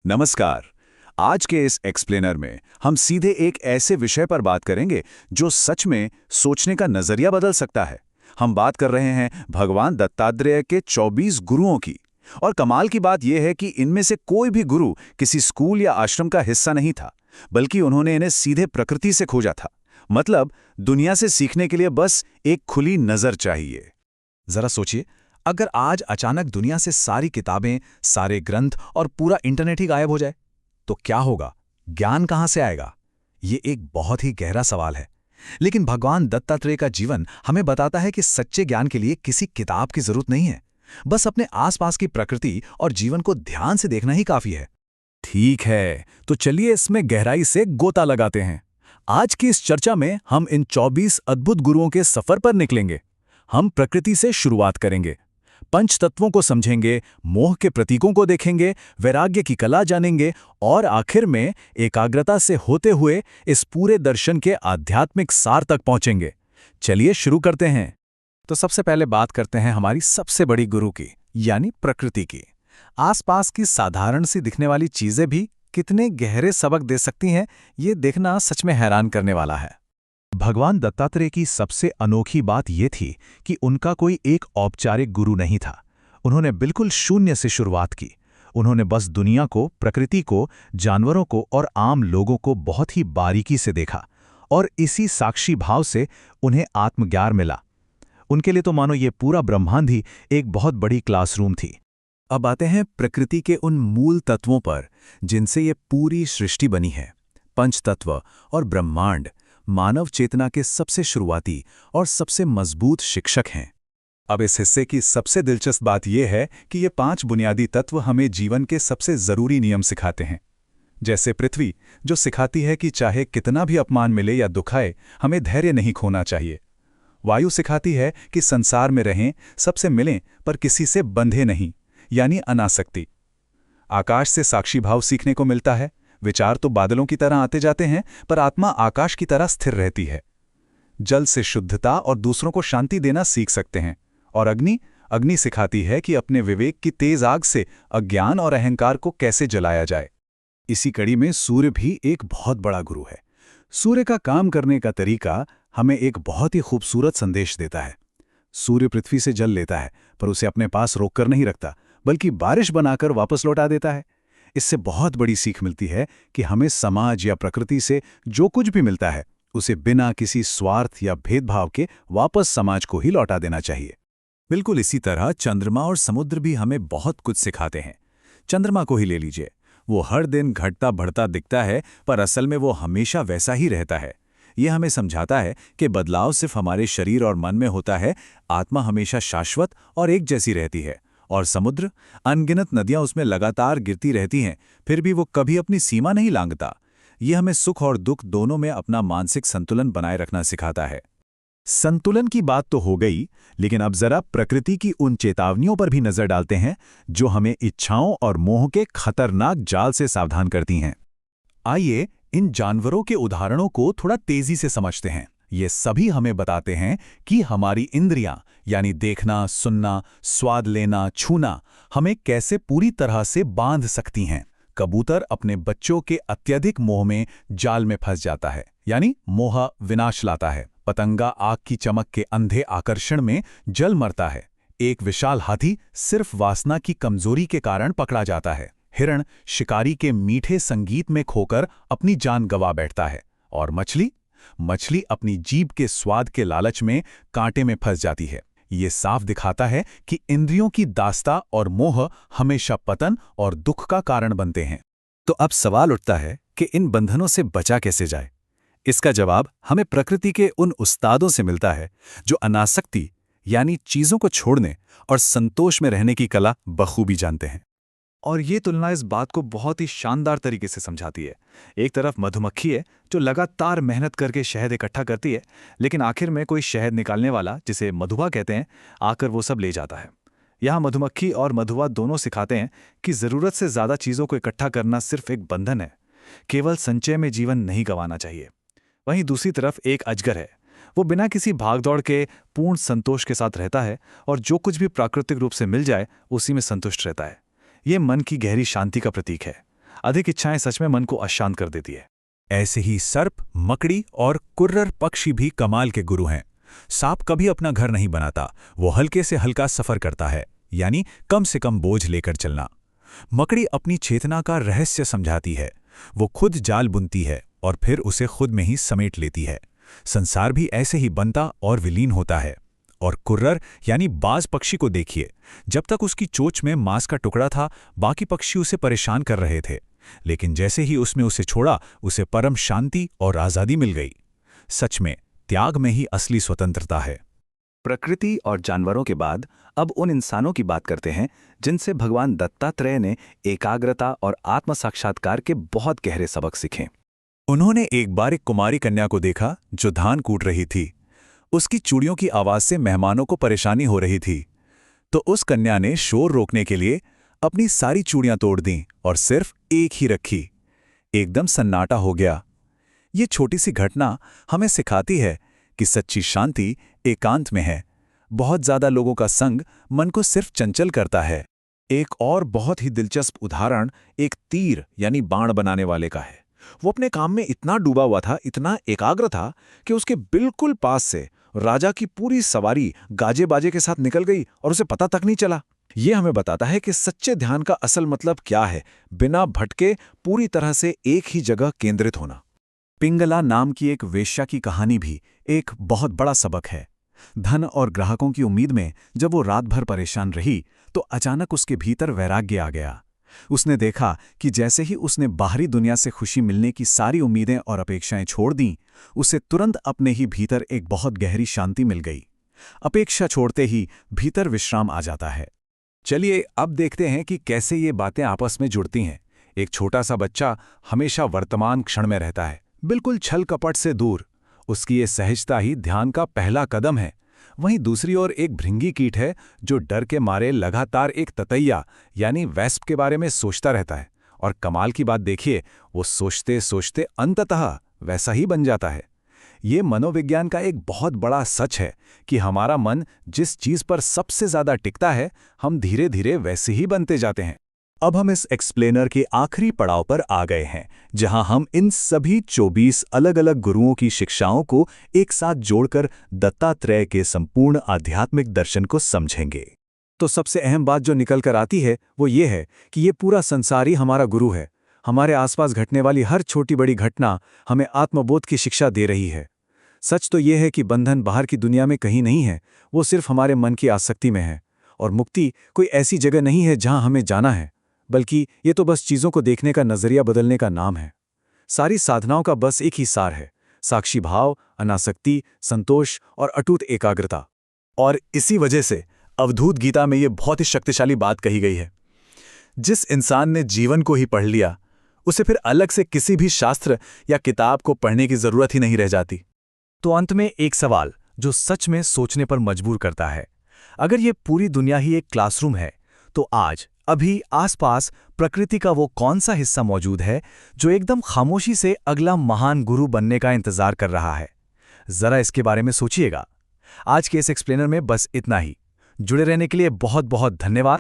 नमस्कार। आज के इस एक्सप्लेनर में हम सीधे एक ऐसे विषय पर बात करेंगे जो सच में सोचने का नजरिया बदल सकता है। हम बात कर रहे हैं भगवान दत्तात्रेय के 24 गुरुओं की। और कमाल की बात यह है कि इनमें से कोई भी गुरु किसी स्कूल या आश्रम का हिस्सा नहीं था, बल्कि उन्होंने इन्हें सीधे प्रकृति से खोजा था। मतलब दुनिया से सीखने के लिए बस एक खुली नजर चाहिए। जरा सोचिए, अगर आज अचानक दुनिया से सारी किताबें, सारे ग्रंथ और पूरा इंटरनेट ही गायब हो जाए, तो क्या होगा? ज्ञान कहां से आएगा? ये एक बहुत ही गहरा सवाल है। लेकिन भगवान दत्तात्रेय का जीवन हमें बताता है कि सच्चे ज्ञान के लिए किसी किताब की जरूरत नहीं है। बस अपने आसपास की प्रकृति और जीवन को ध्यान से देखना ही काफी है। ठीक है, तो चलिए इसमें गहराई से गोता लगाते हैं। आज की इस चर्चा में हम इन 24 अद्भुत गुरुओं के सफर पर निकलेंगे। हम प्रकृति से शुरुआत करेंगे, पंच तत्वों को समझेंगे, मोह के प्रतीकों को देखेंगे, वैराग्य की कला जानेंगे और आखिर में एकाग्रता से होते हुए इस पूरे दर्शन के आध्यात्मिक सार तक पहुंचेंगे। चलिए शुरू करते हैं। तो सबसे पहले बात करते हैं हमारी सबसे बड़ी गुरु की, यानी प्रकृति की। आसपास की साधारण सी दिखने वाली चीजें भी कितने गहरे सबक दे सकती हैं, ये देखना सच में हैरान करने वाला है। भगवान दत्तात्रेय की सबसे अनोखी बात यह थी कि उनका कोई एक औपचारिक गुरु नहीं था। उन्होंने बिल्कुल शून्य से शुरुआत की। उन्होंने बस दुनिया को, प्रकृति को, जानवरों को और आम लोगों को बहुत ही बारीकी से देखा, और इसी साक्षी भाव से उन्हें आत्मज्ञान मिला। उनके लिए तो मानो ये पूरा ब्रह्मांड ही एक बहुत बड़ी क्लासरूम थी। अब आते हैं प्रकृति के उन मूल तत्वों पर जिनसे ये पूरी सृष्टि बनी है। पंचतत्व और ब्रह्मांड मानव चेतना के सबसे शुरुआती और सबसे मजबूत शिक्षक हैं। अब इस हिस्से की सबसे दिलचस्प बात यह है कि ये 5 बुनियादी तत्व हमें जीवन के सबसे जरूरी नियम सिखाते हैं। जैसे पृथ्वी, जो सिखाती है कि चाहे कितना भी अपमान मिले या दुख आए, हमें धैर्य नहीं खोना चाहिए। वायु सिखाती है कि संसार में रहें, सबसे मिलें, पर किसी से बंधे नहीं, यानी अनासक्ति। आकाश से साक्षी भाव सीखने को मिलता है। विचार तो बादलों की तरह आते जाते हैं, पर आत्मा आकाश की तरह स्थिर रहती है। जल से शुद्धता और दूसरों को शांति देना सीख सकते हैं। और अग्नि सिखाती है कि अपने विवेक की तेज आग से अज्ञान और अहंकार को कैसे जलाया जाए। इसी कड़ी में सूर्य भी एक बहुत बड़ा गुरु है। सूर्य का काम करने का तरीका हमें एक बहुत ही खूबसूरत संदेश देता है। सूर्य पृथ्वी से जल लेता है, पर उसे अपने पास रोककर नहीं रखता, बल्कि बारिश बनाकर वापस लौटा देता है। इससे बहुत बड़ी सीख मिलती है कि हमें समाज या प्रकृति से जो कुछ भी मिलता है, उसे बिना किसी स्वार्थ या भेदभाव के वापस समाज को ही लौटा देना चाहिए। बिल्कुल इसी तरह चंद्रमा और समुद्र भी हमें बहुत कुछ सिखाते हैं। चंद्रमा को ही ले लीजिए, वो हर दिन घटता बढ़ता दिखता है, पर असल में वो हमेशा वैसा ही रहता है। ये हमें समझाता है कि बदलाव सिर्फ हमारे शरीर और मन में होता है, आत्मा हमेशा शाश्वत और एक जैसी रहती है। और समुद्र, अनगिनत नदियां उसमें लगातार गिरती रहती हैं, फिर भी वो कभी अपनी सीमा नहीं लांघता। ये हमें सुख और दुख दोनों में अपना मानसिक संतुलन बनाए रखना सिखाता है। संतुलन की बात तो हो गई, लेकिन अब जरा प्रकृति की उन चेतावनियों पर भी नजर डालते हैं जो हमें इच्छाओं और मोह के खतरनाक जाल से सावधान करती हैं। आइए इन जानवरों के उदाहरणों को थोड़ा तेजी से समझते हैं। ये सभी हमें बताते हैं कि हमारी इंद्रियां, यानी देखना, सुनना, स्वाद लेना, छूना, हमें कैसे पूरी तरह से बांध सकती हैं। कबूतर अपने बच्चों के अत्यधिक मोह में जाल में फंस जाता है, यानी मोह विनाश लाता है। पतंगा आग की चमक के अंधे आकर्षण में जल मरता है। एक विशाल हाथी सिर्फ वासना की कमजोरी के कारण पकड़ा जाता है। हिरण शिकारी के मीठे संगीत में खोकर अपनी जान गंवा बैठता है। और मछली अपनी जीभ के स्वाद के लालच में कांटे में फंस जाती है। ये साफ दिखाता है कि इंद्रियों की दास्ता और मोह हमेशा पतन और दुख का कारण बनते हैं। तो अब सवाल उठता है कि इन बंधनों से बचा कैसे जाए। इसका जवाब हमें प्रकृति के उन उस्तादों से मिलता है जो अनासक्ति, यानी चीजों को छोड़ने और संतोष में रहने की कला बखूबी जानते हैं। और ये तुलना इस बात को बहुत ही शानदार तरीके से समझाती है। एक तरफ मधुमक्खी है जो लगातार मेहनत करके शहद इकट्ठा करती है, लेकिन आखिर में कोई शहद निकालने वाला, जिसे मधुआ कहते हैं, आकर वो सब ले जाता है। यहाँ मधुमक्खी और मधुआ दोनों सिखाते हैं कि ज़रूरत से ज़्यादा चीज़ों को इकट्ठा करना सिर्फ एक बंधन है। केवल संचय में जीवन नहीं गंवाना चाहिए। वहीं दूसरी तरफ एक अजगर है। वो बिना किसी भागदौड़ के पूर्ण संतोष के साथ रहता है और जो कुछ भी प्राकृतिक रूप से मिल जाए उसी में संतुष्ट रहता है। ये मन की गहरी शांति का प्रतीक है। अधिक इच्छाएं सच में मन को अशांत कर देती है। ऐसे ही सर्प, मकड़ी और कुर्रर पक्षी भी कमाल के गुरु हैं। सांप कभी अपना घर नहीं बनाता, वो हल्के से हल्का सफर करता है, यानी कम से कम बोझ लेकर चलना। मकड़ी अपनी चेतना का रहस्य समझाती है, वो खुद जाल बुनती है और फिर उसे खुद में ही समेट लेती है। संसार भी ऐसे ही बनता और विलीन होता है। और कुर्रर यानी बाज पक्षी को देखिए, जब तक उसकी चोंच में मांस का टुकड़ा था, बाकी पक्षी उसे परेशान कर रहे थे, लेकिन जैसे ही उसने उसे छोड़ा, उसे परम शांति और आज़ादी मिल गई। सच में त्याग में ही असली स्वतंत्रता है। प्रकृति और जानवरों के बाद अब उन इंसानों की बात करते हैं जिनसे भगवान दत्तात्रेय ने एकाग्रता और आत्म साक्षात्कार के बहुत गहरे सबक सीखे। उन्होंने एक बार एक कुमारी कन्या को देखा जो धान कूट रही थी। उसकी चूड़ियों की आवाज से मेहमानों को परेशानी हो रही थी, तो उस कन्या ने शोर रोकने के लिए अपनी सारी चूड़ियां तोड़ दीं और सिर्फ एक ही रखी। एकदम सन्नाटा हो गया। ये छोटी सी घटना हमें सिखाती है कि सच्ची शांति एकांत में है। बहुत ज्यादा लोगों का संग मन को सिर्फ चंचल करता है। एक और बहुत ही दिलचस्प उदाहरण एक तीर यानी बाण बनाने वाले का है। वो अपने काम में इतना डूबा हुआ था, इतना एकाग्र था कि उसके बिल्कुल पास से राजा की पूरी सवारी गाजे बाजे के साथ निकल गई और उसे पता तक नहीं चला। ये हमें बताता है कि सच्चे ध्यान का असल मतलब क्या है, बिना भटके पूरी तरह से एक ही जगह केंद्रित होना। पिंगला नाम की एक वेश्या की कहानी भी एक बहुत बड़ा सबक है। धन और ग्राहकों की उम्मीद में जब वो रात भर परेशान रही तो अचानक उसके भीतर वैराग्य आ गया। उसने देखा कि जैसे ही उसने बाहरी दुनिया से खुशी मिलने की सारी उम्मीदें और अपेक्षाएं छोड़ दीं, उसे तुरंत अपने ही भीतर एक बहुत गहरी शांति मिल गई। अपेक्षा छोड़ते ही भीतर विश्राम आ जाता है। चलिए अब देखते हैं कि कैसे ये बातें आपस में जुड़ती हैं। एक छोटा सा बच्चा हमेशा वर्तमान क्षण में रहता है, बिल्कुल छल कपट से दूर। उसकी ये सहजता ही ध्यान का पहला कदम है। वहीं दूसरी ओर एक भृंगी कीट है जो डर के मारे लगातार एक ततैया यानी वैस्प के बारे में सोचता रहता है। और कमाल की बात देखिए, वो सोचते सोचते अंततः वैसा ही बन जाता है। ये मनोविज्ञान का एक बहुत बड़ा सच है कि हमारा मन जिस चीज पर सबसे ज्यादा टिकता है, हम धीरे धीरे वैसे ही बनते जाते हैं। अब हम इस एक्सप्लेनर के आखिरी पड़ाव पर आ गए हैं, जहां हम इन सभी 24 अलग अलग गुरुओं की शिक्षाओं को एक साथ जोड़कर दत्तात्रेय के संपूर्ण आध्यात्मिक दर्शन को समझेंगे। तो सबसे अहम बात जो निकल कर आती है वो ये है कि ये पूरा संसार ही हमारा गुरु है। हमारे आसपास घटने वाली हर छोटी बड़ी घटना हमें आत्मबोध की शिक्षा दे रही है। सच तो ये है कि बंधन बाहर की दुनिया में कहीं नहीं है, वो सिर्फ हमारे मन की आसक्ति में है। और मुक्ति कोई ऐसी जगह नहीं है जहां हमें जाना है, बल्कि ये तो बस चीज़ों को देखने का नजरिया बदलने का नाम है। सारी साधनाओं का बस एक ही सार है, साक्षी भाव, अनासक्ति, संतोष और अटूट एकाग्रता। और इसी वजह से अवधूत गीता में ये बहुत ही शक्तिशाली बात कही गई है, जिस इंसान ने जीवन को ही पढ़ लिया, उसे फिर अलग से किसी भी शास्त्र या किताब को पढ़ने की जरूरत ही नहीं रह जाती। तो अंत में एक सवाल जो सच में सोचने पर मजबूर करता है। अगर ये पूरी दुनिया ही एक क्लासरूम है, तो आज अभी आसपास प्रकृति का वो कौन सा हिस्सा मौजूद है जो एकदम खामोशी से अगला महान गुरु बनने का इंतजार कर रहा है? जरा इसके बारे में सोचिएगा। आज के इस एक्सप्लेनर में बस इतना ही। जुड़े रहने के लिए बहुत बहुत धन्यवाद।